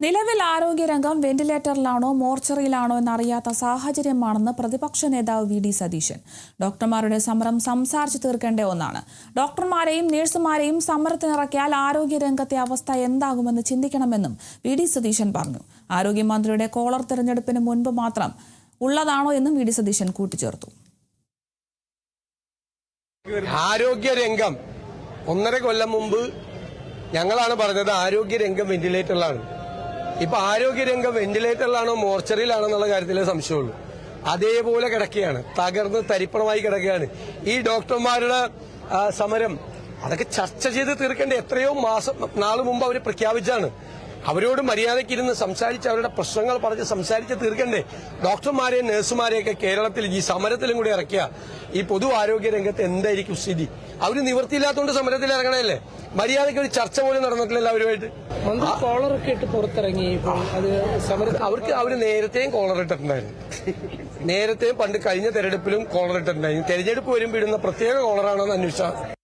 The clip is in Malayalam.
നിലവിൽ ആരോഗ്യരംഗം വെന്റിലേറ്ററിലാണോ മോർച്ചറിയിലാണോ എന്നറിയാത്ത സാഹചര്യമാണെന്ന് പ്രതിപക്ഷ നേതാവ് വി.ഡി. സതീശൻ. ഡോക്ടർമാരുടെ സമരം സംസാരിച്ചു തീർക്കേണ്ട ഒന്നാണ്. ഡോക്ടർമാരെയും നഴ്സുമാരെയും സമരത്തിനിറക്കിയാൽ ആരോഗ്യരംഗത്തെ അവസ്ഥ എന്താകുമെന്ന് ചിന്തിക്കണമെന്നും വി.ഡി. സതീശൻ പറഞ്ഞു. ആരോഗ്യമന്ത്രിയുടെ കോളർ തെരഞ്ഞെടുപ്പിന് മുൻപ് മാത്രം ഉള്ളതാണോ എന്നും വി.ഡി. സതീശൻ കൂട്ടിച്ചേർത്തു. ആരോഗ്യരംഗം 1.5 കൊല്ലം മുമ്പ് ഞങ്ങളാണ് പറഞ്ഞത് ആരോഗ്യരംഗം വെന്റിലേറ്ററിലാണ്. ഇപ്പൊ ആരോഗ്യരംഗം വെന്റിലേറ്ററിലാണോ മോർച്ചറിയിലാണോ എന്നുള്ള കാര്യത്തിലേ സംശയമുള്ളൂ. അതേപോലെ കിടക്കുകയാണ്, തകർന്ന് തരിപ്പണമായി കിടക്കുകയാണ്. ഈ ഡോക്ടർമാരുടെ സമരം അതൊക്കെ ചർച്ച ചെയ്ത് തീർക്കേണ്ട എത്രയോ നാള് മുമ്പ് അവർ പ്രഖ്യാപിച്ചാണ്. അവരോട് മര്യാദയ്ക്ക് ഇരുന്ന് സംസാരിച്ച് അവരുടെ പ്രശ്നങ്ങൾ പറഞ്ഞ് സംസാരിച്ച് തീർക്കണ്ടേ? ഡോക്ടർമാരെയും നഴ്സുമാരെയൊക്കെ കേരളത്തിൽ ഈ സമരത്തിലും കൂടി ഇറക്കിയ ഈ പൊതു ആരോഗ്യ രംഗത്ത് എന്തായിരിക്കും സ്ഥിതി? അവര് നിവൃത്തിയില്ലാത്തതുകൊണ്ട് സമരത്തിൽ ഇറങ്ങണല്ലേ? മര്യാദയ്ക്ക് ഒരു ചർച്ച പോലും നടന്നിട്ടില്ലല്ലോ അവരുമായിട്ട്. കോളറൊക്കെ ഇട്ട് പുറത്തിറങ്ങി. അവര് നേരത്തെയും കോളർ ഇട്ടിട്ടുണ്ടായിരുന്നു. നേരത്തെയും പണ്ട് കഴിഞ്ഞ തെരഞ്ഞെടുപ്പിലും കോളർ ഇട്ടിട്ടുണ്ടായിരുന്നു. തെരഞ്ഞെടുപ്പ് വരുമ്പോൾ ഇടുന്ന പ്രത്യേക കോളറാണോ എന്ന് അന്വേഷിച്ചാൽ